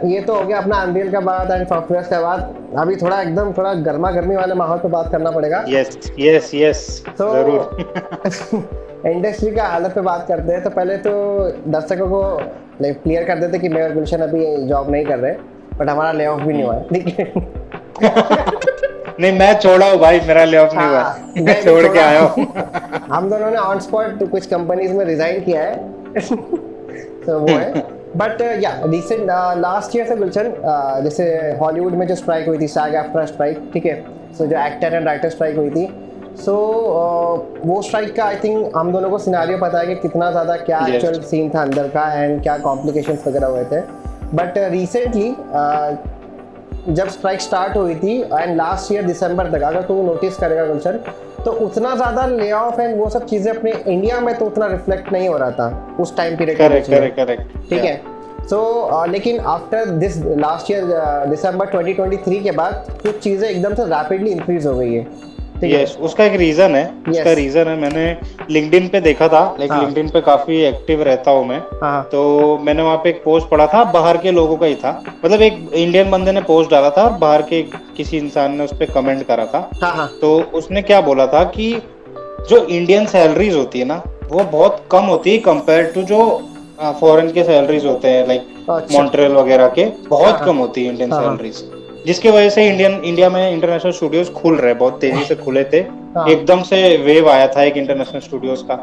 ये तो हो गया अपना अनरियल का बात एंड सॉफ्टवेयर का बात। अभी थोड़ा एकदम थोड़ा गर्मा गर्मी वाले माहौल पे बात करना पड़ेगा। यस यस यस, तो जरूर। इंडस्ट्री का हालत पे बात करते हैं। तो पहले तो दर्शकों को क्लियर कर देते कि मैं और गुलशन अभी जॉब नहीं कर रहे, बट हमारा ले ऑफ भी नहीं हुआ है, ठीक है। नहीं, मैं छोड़ा हूँ भाई, मेरा ले ऑफ नहीं हुआ, हाँ, मैं छोड़ के आया हूँ। हम दोनों ने ऑन स्पॉट कुछ कंपनीज में रिजाइन किया है। तो वो है, बट या रिसेंट लास्ट ईयर से गुलशन जैसे हॉलीवुड में जो स्ट्राइक हुई थी, सैग आफ्ट्रा स्ट्राइक, ठीक है, सो जो एक्टर एंड राइटर स्ट्राइक हुई थी, सो वो स्ट्राइक का आई थिंक हम दोनों को सिनारियो पता है कि कितना ज़्यादा क्या एक्चुअल सीन था अंदर का एंड क्या कॉम्प्लिकेशंस वगैरह हुए थे। बट रिसेंटली जब स्ट्राइक स्टार्ट हुई थी एंड लास्ट ईयर दिसंबर तक, अगर तू नोटिस करेगा गुलशन, तो उतना ज़्यादा ले ऑफ एंड वो सब चीज़ें अपने इंडिया में तो उतना रिफ्लेक्ट नहीं हो रहा था उस टाइम पीरियड। करेक्ट, ठीक है। सो लेकिन आफ्टर दिस लास्ट ईयर दिसंबर 2023 के बाद कुछ चीज़ें एकदम से रैपिडली इंक्रीज हो गई है। यस, उसका एक रीजन है। उसका रीजन है, मैंने लिंक्डइन पे देखा था, लेकिन लिंक्डइन पे काफी एक्टिव रहता हूँ मैं। तो मैंने वहाँ पे एक पोस्ट पढ़ा था, बाहर के लोगों का ही था, मतलब एक इंडियन बंदे ने पोस्ट डाला था और बाहर के किसी इंसान ने उस पर कमेंट करा था। तो उसने क्या बोला था कि जो इंडियन सैलरीज होती है ना, वो बहुत कम होती है कंपेयर टू जो फॉरेन के सैलरीज होते हैं, लाइक मॉन्ट्रियल वगैरह के, बहुत कम होती है इंडियन सैलरीज, जिसकी वजह से इंडिया में इंटरनेशनल स्टूडियोज खुल रहे, बहुत तेजी से खुले थे। एकदम से वेव आया था एक इंटरनेशनल स्टूडियोज का।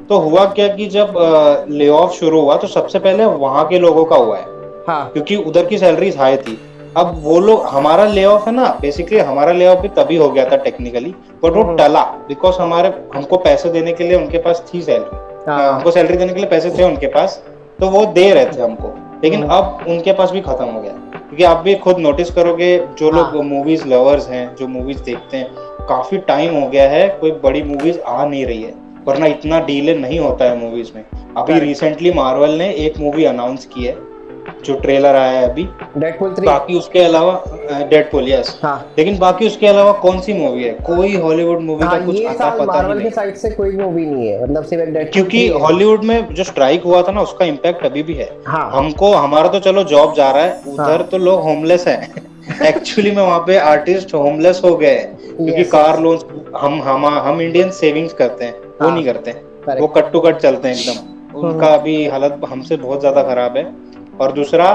तो हुआ क्या कि जब ले ऑफ शुरू हुआ तो सबसे पहले वहां के लोगों का हुआ है, क्योंकि उधर की सैलरीज हाई थी। अब वो लोग, हमारा ले ऑफ है ना, बेसिकली हमारा ले ऑफ भी तभी हो गया था टेक्निकली, बट वो टला बिकॉज हमको पैसे देने के लिए उनके पास थी सैलरी, हमको सैलरी देने के लिए पैसे थे उनके पास, तो वो दे रहे थे हमको। लेकिन अब उनके पास भी खत्म हो गया, क्योंकि आप भी खुद नोटिस करोगे, जो लोग मूवीज लवर्स हैं, जो मूवीज देखते हैं, काफी टाइम हो गया है कोई बड़ी मूवीज आ नहीं रही है, वरना इतना डिले नहीं होता है मूवीज में। अभी रिसेंटली मार्वल ने एक मूवी अनाउंस की है, जो ट्रेलर आया है अभी, डेडपूल 3। बाकी उसके अलावा डेडपूल, यस, लेकिन बाकी उसके अलावा कौन सी मूवी है? कोई हॉलीवुड मूवी का कुछ आता पता मार्वल की साइड से कोई मूवी नहीं है, मतलब सिर्फ डेडपूल, क्योंकि हॉलीवुड में जो स्ट्राइक हुआ था ना, उसका इम्पैक्ट अभी भी है। हमको, हमारा तो चलो जॉब जा रहा है, उधर तो लोग होमलेस हैं। एक्चुअली में वहाँ पे आर्टिस्ट होमलेस हो गए, क्योंकि कार लोन्स, हम इंडियन सेविंग्स करते हैं, वो नहीं करते, वो कट टू कट चलते हैं एकदम। उनका अभी हालत हमसे बहुत ज्यादा खराब है। और दूसरा,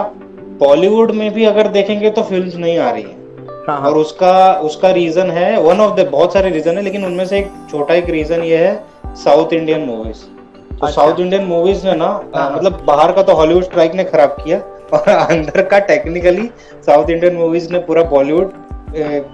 बॉलीवुड में भी अगर देखेंगे तो फिल्म्स नहीं आ रही है, और उसका रीजन है, वन ऑफ द बहुत सारे रीजन है, लेकिन उनमें से एक छोटा एक रीजन ये है, साउथ इंडियन मूवीज। तो साउथ इंडियन मूवीज ने ना, मतलब बाहर का तो हॉलीवुड स्ट्राइक ने खराब किया, और अंदर का टेक्निकली साउथ इंडियन मूवीज ने पूरा बॉलीवुड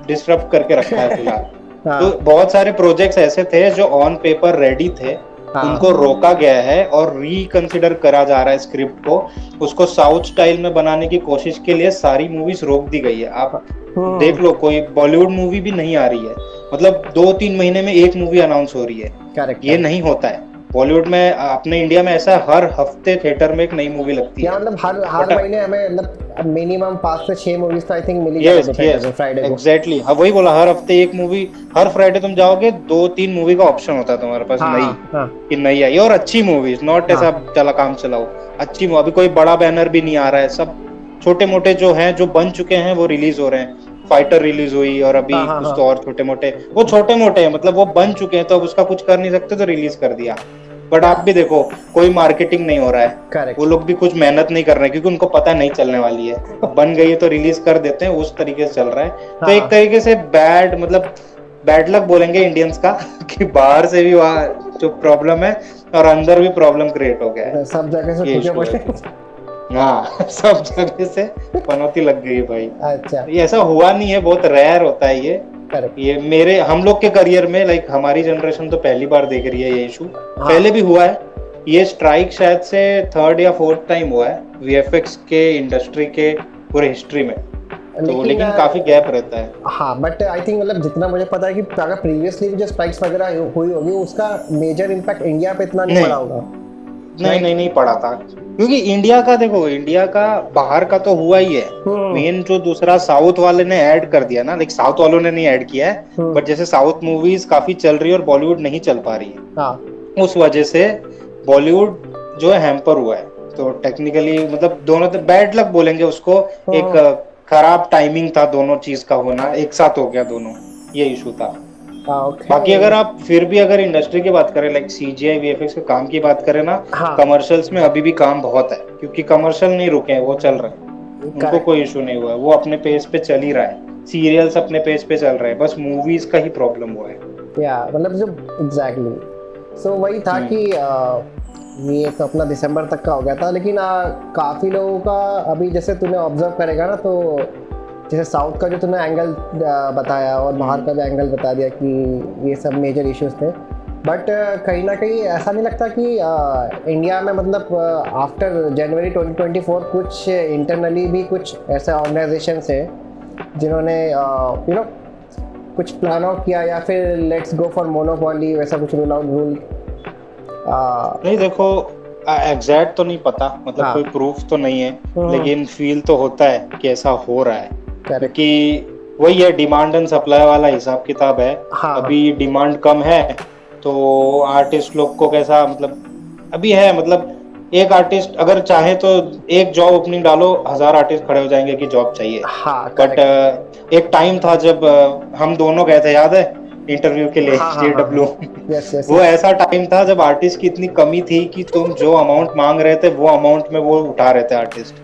डिस्टर्ब करके रखा है फिलहाल। तो बहुत सारे प्रोजेक्ट्स ऐसे थे जो ऑन पेपर रेडी थे, उनको रोका गया है और रिकंसिडर करा जा रहा है स्क्रिप्ट को, उसको साउथ स्टाइल में बनाने की कोशिश के लिए सारी मूवीज रोक दी गई है। आप देख लो, कोई बॉलीवुड मूवी भी नहीं आ रही है, मतलब 2-3 महीने में एक मूवी अनाउंस हो रही है। ये नहीं होता है बॉलीवुड में। अपने इंडिया में ऐसा हर हफ्ते थिएटर में एक नई मूवी लगती है, मतलब हर महीने हमें मतलब मिनिमम 5 से 6 मूवीज तो आई थिंक मिल ही जाती है फ्राइडे को। एग्जैक्टली, हाँ वही बोला, हर हफ्ते एक मूवी, हर फ्राइडे तुम जाओगे 2-3 मूवी का ऑप्शन होता है तुम्हारे पास, कि नई आई, और अच्छी मूवीज, नॉट ऐसा चला काम चलाओ, अच्छी मूवी। अभी कोई बड़ा बैनर भी नहीं आ रहा है, सब छोटे मोटे जो हैं, जो बन चुके हैं वो रिलीज हो रहे हैं। फाइटर रिलीज हुई, और अभी कुछ तो और छोटे मोटे, वो छोटे मोटे हैं, मतलब वो बन चुके हैं, तो अब उसका कुछ कर नहीं सकते तो रिलीज कर दिया। बट आप भी देखो, कोई मार्केटिंग नहीं हो रहा है, वो लोग भी कुछ मेहनत नहीं कर रहे हैं, क्योंकि उनको पता नहीं चलने वाली है, बन गई है तो रिलीज कर देते हैं, उस तरीके से चल रहा है। तो एक तरीके से बैड लक बोलेंगे इंडियंस का, कि बाहर से भी वहाँ जो प्रॉब्लम है और अंदर भी प्रॉब्लम क्रिएट हो गया है, सब जगह से। हाँ, सब जगह से पनौती लग गई है भाई। अच्छा, ये ऐसा हुआ नहीं है, बहुत रेयर होता है ये हम लोग के करियर में, लाइक हमारी जनरेशन तो पहली बार देख रही है ये इशू। पहले भी हुआ है ये स्ट्राइक, शायद से 3rd या 4th टाइम हुआ है वीएफएक्स के इंडस्ट्री के पूरे हिस्ट्री में, तो लेकिन काफी गैप रहता है। हाँ, बट आई थिंक मतलब जितना मुझे पता है कि अगर प्रीवियसली जो स्ट्राइक्स वगैरह हुई होगी, उसका मेजर इम्पैक्ट इंडिया पे इतना नहीं पड़ा होगा। नहीं पड़ा था, क्योंकि इंडिया का देखो, इंडिया का बाहर का तो हुआ ही है मेन। जो दूसरा साउथ वाले ने ऐड कर दिया ना, लाइक साउथ वालों ने नहीं ऐड किया है, बट जैसे साउथ मूवीज काफी चल रही है और बॉलीवुड नहीं चल पा रही है, उस वजह से बॉलीवुड जो है हैम्पर हुआ है। तो टेक्निकली मतलब दोनों तो बैड लक बोलेंगे उसको, एक खराब टाइमिंग था दोनों चीज का होना, एक साथ हो गया दोनों, ये इशू था। बाकी अगर आप फिर भी अगर इंडस्ट्री की बात करें, लाइक सीजीआई वीएफएक्स के काम की बात करें ना, कमर्शियल्स में अभी भी काम बहुत है, क्योंकि कमर्शियल नहीं रुके हैं, वो चल रहे हैं, उनको कोई इशू नहीं हुआ है, वो अपने पेस पे चल ही रहा है, सीरियल्स अपने पेस पे चल रहे हैं, बस मूवीज का ही प्रॉब्लम हुआ है। या मतलब जो एग्जैक्टली सो वही था कि ये तो अपना दिसंबर तक का हो गया था, लेकिन काफ़ी लोगों का अभी जैसे तूने ऑब्जर्व करेगा ना, तो जैसे साउथ का जो तूने एंगल बताया और बाहर का भी एंगल बता दिया कि ये सब मेजर इश्यूज थे, बट कहीं ना कहीं ऐसा नहीं लगता कि इंडिया में मतलब आफ्टर जनवरी 2024 कुछ इंटरनली भी कुछ ऐसे ऑर्गेनाइजेशंस है जिन्होंने यू नो कुछ प्लान आउट किया, या फिर लेट्स गो फॉर मोनोपोली वैसा कुछ रूल नहीं देखो एग्जैक्ट तो नहीं पता, मतलब कोई प्रूफ तो नहीं है, लेकिन फील तो होता है कि ऐसा हो रहा है, क्योंकि वही है, डिमांड एंड सप्लाई वाला हिसाब किताब है। अभी डिमांड कम है तो आर्टिस्ट लोग को कैसा, मतलब अभी है, मतलब एक आर्टिस्ट अगर चाहे तो एक जॉब ओपनिंग डालो, 1000 आर्टिस्ट खड़े हो जाएंगे कि जॉब चाहिए। बट एक टाइम था जब हम दोनों गए थे, याद है, इंटरव्यू के लिए JW, वो ऐसा टाइम था जब आर्टिस्ट की इतनी कमी थी कि तुम जो अमाउंट मांग रहे थे वो अमाउंट में वो उठा रहे थे आर्टिस्ट।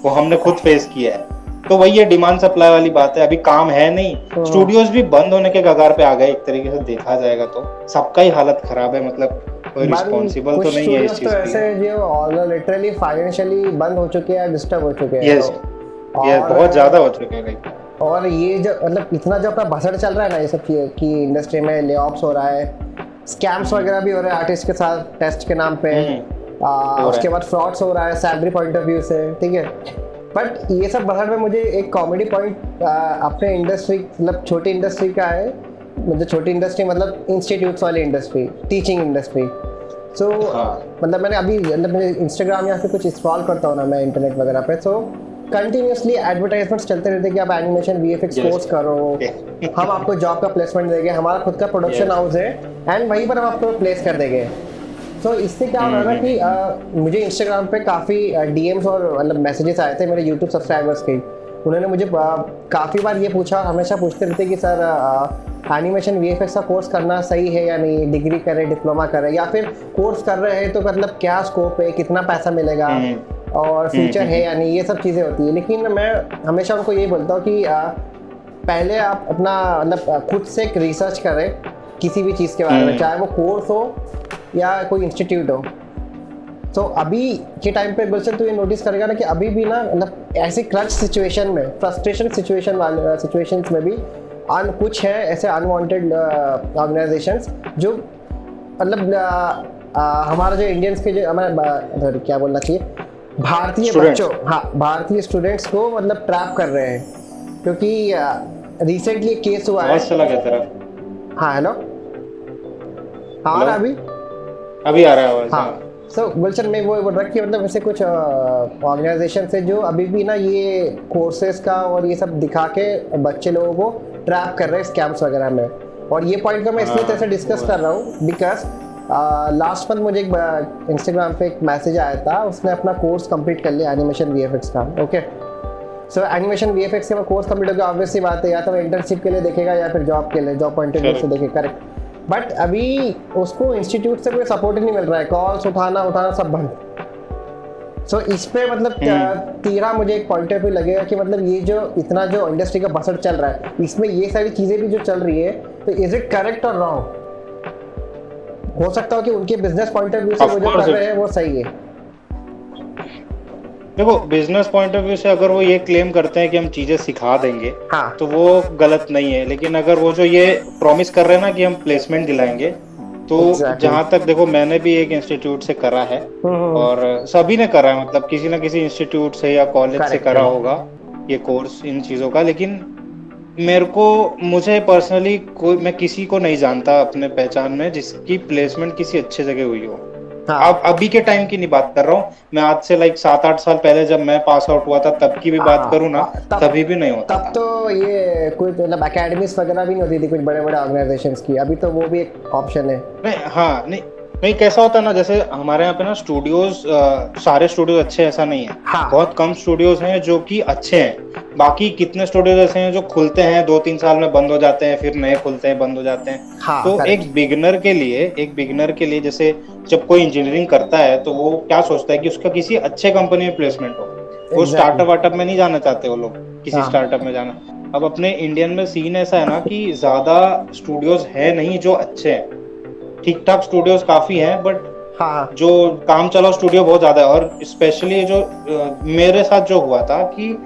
वो हमने खुद फेस किया है। तो वही है, डिमांड सप्लाई वाली बात है, अभी काम है नहीं, स्टूडियोज भी बंद होने के कगार पे आ गए, एक तरीके से देखा जाएगा तो सबका ही हालत खराब है, मतलब कोई रिस्पॉन्सिबल तो नहीं है इस चीज तो ऐसे जो लिटरली फाइनेंशियली बंद हो चुके हैं, डिस्टर्ब हो चुके हैं। यस, ये बहुत ज्यादा हो चुके हैं। और ये जो मतलब इतना जो अपना भसड़ चल रहा है ना ये सब चीज़ की, इंडस्ट्री में ले ऑफ्स हो रहा है, स्कैम्स वगैरह भी हो रहे हैं आर्टिस्ट के साथ टेस्ट के नाम पे, उसके बाद फ्रॉड्स हो रहा है सैलरी पॉइंट ऑफ व्यू से, ठीक है। बट ये सब भसड़ में मुझे एक कॉमेडी पॉइंट अपने इंडस्ट्री, मतलब छोटी इंडस्ट्री का है, मतलब छोटी इंडस्ट्री मतलब इंस्टीट्यूट्स वाली इंडस्ट्री, टीचिंग इंडस्ट्री। सो मतलब मैंने अभी मतलब इंस्टाग्राम या फिर कुछ स्क्रॉल करता हूँ ना मैं इंटरनेट वगैरह पे, सो कंटिन्यूसली एडवर्टाइजमेंट्स चलते रहते कि आप एनिमेशन VFX कोर्स करो, हम आपको जॉब का प्लेसमेंट देंगे, हमारा खुद का प्रोडक्शन हाउस है एंड वहीं पर हम आपको प्लेस कर देंगे। सो इससे क्या हो रहा है ना कि मुझे इंस्टाग्राम पे काफ़ी DMs और मतलब मैसेजेस आए थे मेरे यूट्यूब सब्सक्राइबर्स के, उन्होंने मुझे काफ़ी बार ये पूछा, हमेशा पूछते रहते कि सर एनिमेशन VFX का कोर्स करना सही है या नहीं, डिग्री करें, डिप्लोमा करें, या फिर कोर्स कर रहे हैं तो मतलब क्या स्कोप है, कितना पैसा मिलेगा और फ्यूचर है या नहीं, ये सब चीज़ें होती है। लेकिन मैं हमेशा उनको यही बोलता हूँ कि पहले आप अपना मतलब खुद से एक रिसर्च करें किसी भी चीज़ के बारे में, चाहे वो कोर्स हो या कोई इंस्टीट्यूट हो। तो अभी के टाइम पे गुलशन तो ये नोटिस करेगा ना कि अभी भी ना मतलब ऐसे क्रंच सिचुएशन में, फ्रस्ट्रेशन सिचुएशंस में भी कुछ है ऐसे अनवांटेड ऑर्गेनाइजेशंस जो मतलब हमारा जो इंडियंस के जो हमारे क्या बोलना चाहिए, भारतीय बच्चों, भारतीय स्टूडेंट्स को मतलब ट्रैप कर रहे हैं, क्योंकि रिसेंटली एक केस हुआ है। हाँ हेलो, हाँ अभी आ रहा है आवाज। हाँ सो गुलशन में वो बोल रहा है कि मतलब ऐसे कुछ ऑर्गेनाइजेशन से जो अभी भी ना ये कोर्सेज का और ये सब दिखा के बच्चे लोगों को ट्रैप कर रहे हैं स्कैम्स वगैरह में। और ये पॉइंट को मैं इसलिए तरह से डिस्कस कर रहा हूँ बिकॉज लास्ट मंथ मुझे एक इंस्टाग्राम पे एक मैसेज आया था, उसने अपना कोर्स कंप्लीट कर लिया एनिमेशन VFX का। ओके सो एनिमेशन VFX का कोर्स कंप्लीट हो गया, ऑब्वियसली बात है या तो इंटर्नशिप के लिए देखेगा या फिर जॉब के लिए, जॉब पॉइंट ऑफ व्यू से देखेगा, करेक्ट। बट अभी उसको इंस्टीट्यूट से कोई सपोर्ट ही नहीं मिल रहा है, कॉल्स उठाना सब बंद। सो इस पे मतलब तीरा मुझे एक पॉइंट ऑफ व्यू लगेगा कि मतलब ये जो इतना जो इंडस्ट्री का बसड़ चल रहा है, इसमें ये सारी चीज़ें भी जो चल रही है, तो इज इट करेक्ट और रॉन्ग? हो सकता हो कि उनके बिजनेस पॉइंट ऑफ व्यू से वो जो कर रहे हैं वो सही है। देखो बिजनेस पॉइंट ऑफ व्यू से अगर वो ये क्लेम करते हैं कि हम चीजें सिखा देंगे, तो वो गलत नहीं है। लेकिन अगर वो जो ये प्रॉमिस कर रहे हैं ना कि हम प्लेसमेंट दिलाएंगे, तो जहां तक देखो मैंने भी एक इंस्टीट्यूट से करा है और सभी ने करा है, मतलब किसी ना किसी इंस्टीट्यूट से या कॉलेज से करा होगा ये कोर्स इन चीजों का। लेकिन मुझे पर्सनली मैं किसी को नहीं जानता अपने पहचान में जिसकी प्लेसमेंट किसी अच्छे जगह हुई हो। अब अभी के टाइम की नहीं बात कर रहा हूँ मैं, आज से लाइक 7-8 साल पहले जब मैं पास आउट हुआ था तब की भी बात करूँ ना, तभी भी नहीं होता। तब तो ये कोई मतलब एकेडमीज वगैरह भी नहीं होती थी कुछ बड़े बड़े ऑर्गेनाइजेशंस की, अभी तो वो भी एक ऑप्शन है। नहीं नहीं, कैसा होता है ना, जैसे हमारे यहाँ पे ना स्टूडियोज, सारे स्टूडियोज अच्छे ऐसा नहीं है। हाँ। बहुत कम स्टूडियोज हैं जो कि अच्छे हैं। बाकी कितने स्टूडियोज ऐसे हैं जो खुलते हैं 2-3 साल में बंद हो जाते हैं, फिर नए खुलते हैं, बंद हो जाते हैं। हाँ, तो correct. एक बिगिनर के लिए जैसे जब कोई इंजीनियरिंग करता है तो वो क्या सोचता है कि उसका किसी अच्छे कंपनी में प्लेसमेंट हो। वो स्टार्टअप वार्टअप में नहीं जाना चाहते वो लोग, किसी स्टार्टअप में जाना। अब अपने इंडियन में सीन ऐसा है ना कि ज्यादा स्टूडियोज है नहीं जो अच्छे हैं। ठीक ठाक स्टूडियोज काफी हैं, बट हाँ, जो काम चलाओ स्टूडियो बहुत ज्यादा है। और स्पेशली जो मेरे साथ जो हुआ था कि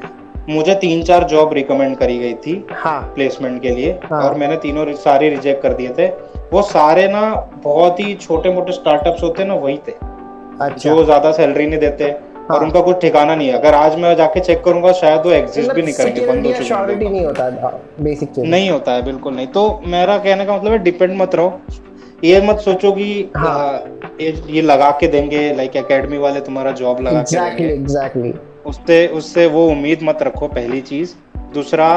मुझे 3-4 जॉब रिकमेंड करी गई थी प्लेसमेंट के लिए, और मैंने तीनों सारे रिजेक्ट कर दिए थे। वो सारे ना बहुत ही छोटे मोटे स्टार्टअप्स होते ना, वही थे। अच्छा। जो ज्यादा सैलरी नहीं देते और उनका कुछ ठिकाना नहीं है। अगर आज मैं जाके चेक करूंगा शायद वो एग्जिस्ट भी नहीं करेंगे, बंद हो चुके हैं। नहीं होता बेसिक चीज, नहीं होता है, बिल्कुल नहीं। तो मेरा कहने का मतलब है डिपेंड मत रहो। ये मत सोचो कि ये लगा के देंगे, लाइक एकेडमी वाले तुम्हारा जॉब लगा के देंगे। एग्जैक्टली। उससे वो उम्मीद मत रखो, पहली चीज। दूसरा,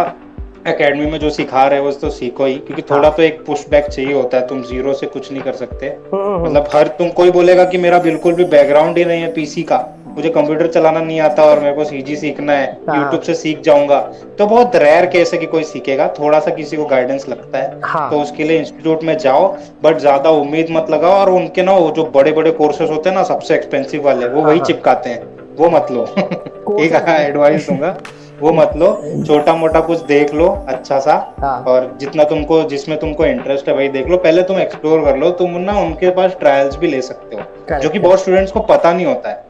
एकेडमी में जो सिखा रहे हो तो सीखो ही, क्योंकि थोड़ा तो एक पुश बैक चाहिए होता है। तुम जीरो से कुछ नहीं कर सकते। मतलब तुम कोई बोलेगा कि मेरा बिल्कुल भी बैकग्राउंड ही नहीं है पीसी का, मुझे कंप्यूटर चलाना नहीं आता और मेरे को सीजी सीखना है, यूट्यूब से सीख जाऊंगा, तो बहुत रेयर केस है कि कोई सीखेगा। थोड़ा सा किसी को गाइडेंस लगता है तो उसके लिए इंस्टीट्यूट में जाओ, बट ज्यादा उम्मीद मत लगाओ। और उनके ना वो जो बड़े बड़े कोर्सेज होते हैं ना, सबसे एक्सपेंसिव वाले, वो वही चिपकाते हैं, वो मत लो। एक एडवाइस दूंगा, वो मत लो। छोटा मोटा कुछ देख लो अच्छा सा, और जिसमें तुमको इंटरेस्ट है वही देख लो। पहले तुम एक्सप्लोर कर लो। तुम ना उनके पास ट्रायल्स भी ले सकते हो, जो कि बहुत स्टूडेंट्स को पता नहीं होता है।